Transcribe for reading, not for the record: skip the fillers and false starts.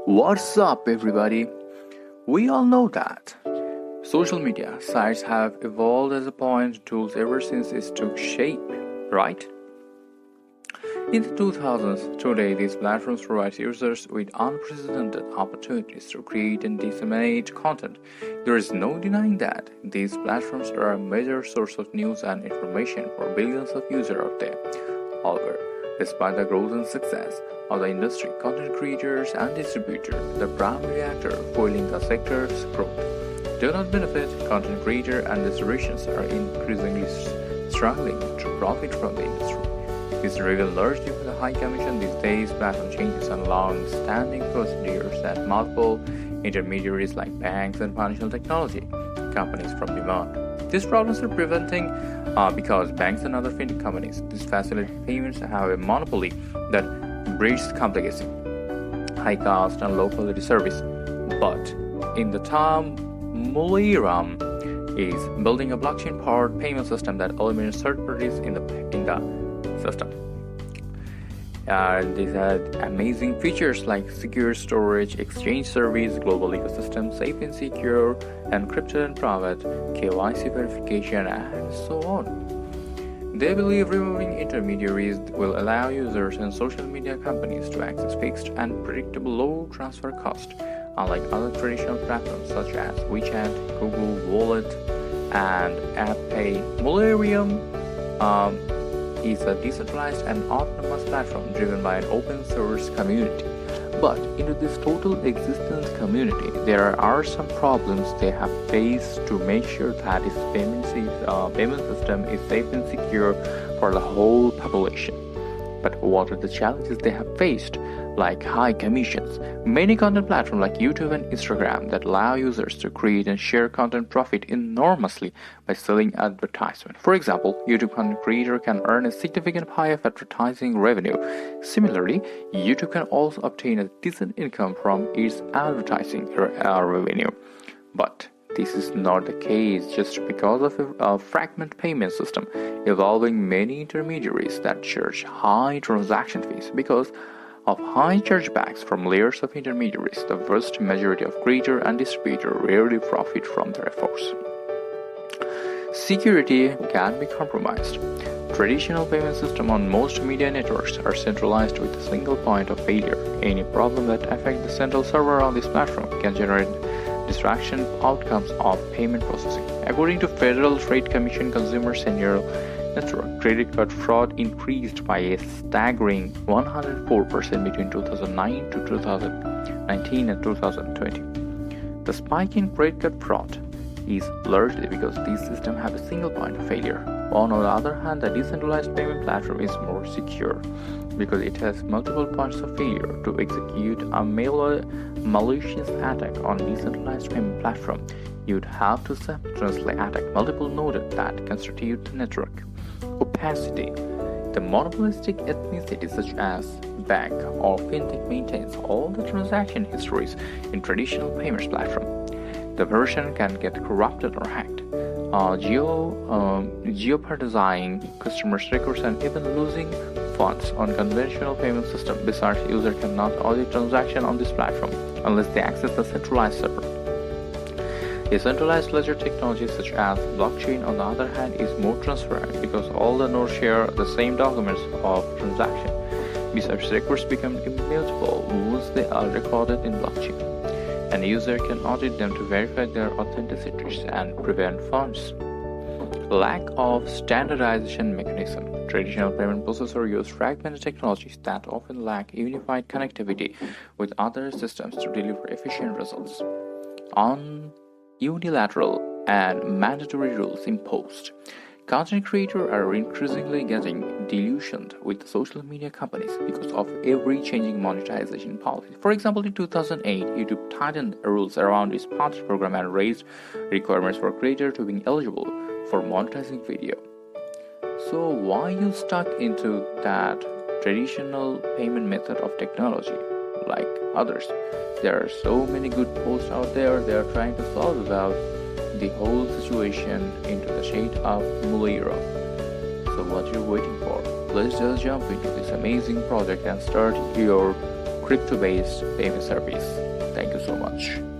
What's up, everybody? We all know that social media sites have evolved as a point tools ever since it took shape, right? In the 2000s, today these platforms provide users with unprecedented opportunities to create and disseminate content. There is no denying that these platforms are a major source of news and information for billions of users out there. However, despite the growth and success of the industry, content creators and distributors, the primary actor fueling the sector's growth, do not benefit. Content creators and distributions are increasingly struggling to profit from the industry. This is driven largely by the high commission these days, platform changes, and long-standing procedures that multiple intermediaries like banks and financial technology companies from demand. These problems are preventing because banks and other fintech companies, these facilitated payments, have a monopoly that breeds complexity, high cost, and low quality service. But in the term, Mulierum is building a blockchain-powered payment system that eliminates third parties in the system. These had amazing features like secure storage, exchange service, global ecosystem, safe and secure, encrypted and private, KYC verification, and so on. They believe removing intermediaries will allow users and social media companies to access fixed and predictable low transfer cost, unlike other traditional platforms such as WeChat, Google Wallet, and AppPay. Mulierum is a decentralized and autonomous platform driven by an open source community. But into this total existence community, there are some problems they have faced to make sure that its payment system is safe and secure for the whole population. But what are the challenges they have faced? Like high commissions. Many content platforms like YouTube and Instagram that allow users to create and share content profit enormously by selling advertisement. For example, YouTube content creator can earn a significant pie of advertising revenue. Similarly, YouTube can also obtain a decent income from its advertising revenue. But this is not the case just because of a fragment payment system involving many intermediaries that charge high transaction fees. Because of high chargebacks from layers of intermediaries, the vast majority of creator and distributor rarely profit from their efforts. Security can be compromised. Traditional payment systems on most media networks are centralized with a single point of failure. Any problem that affects the central server on this platform can generate distraction outcomes of payment processing. According to Federal Trade Commission Consumer Senior Network, credit card fraud increased by a staggering 104% between 2009 to 2019 and 2020. The spike in credit card fraud is largely because these systems have a single point of failure. On the other hand, the decentralized payment platform is more secure because it has multiple points of failure. To execute a malicious attack on decentralized payment platform, you'd have to simultaneously attack multiple nodes that constitute the network. Opacity. The monopolistic ethnicity such as bank or fintech maintains all the transaction histories in traditional payments platform. The version can get corrupted or hacked, jeopardizing customers' records and even losing funds on conventional payment system. Besides, user cannot audit transaction on this platform unless they access the centralized server. Decentralized ledger technology such as blockchain, on the other hand, is more transparent because all the nodes share the same documents of transaction. Besides, records become immutable once they are recorded in blockchain, and a user can audit them to verify their authenticities and prevent funds. Lack of standardization mechanism. Traditional payment processors use fragmented technologies that often lack unified connectivity with other systems to deliver efficient results. Unilateral and mandatory rules imposed. Content creators are increasingly getting delusioned with social media companies because of every changing monetization policy. For example, in 2008, YouTube tightened rules around its partner program and raised requirements for creators to be eligible for monetizing video. So why you stuck into that traditional payment method of technology like others? There are so many good posts out there. They are trying to solve about the whole situation into the shade of Mulierum. So what you're waiting for? Let's just jump into this amazing project and start your crypto-based payment service. Thank you so much.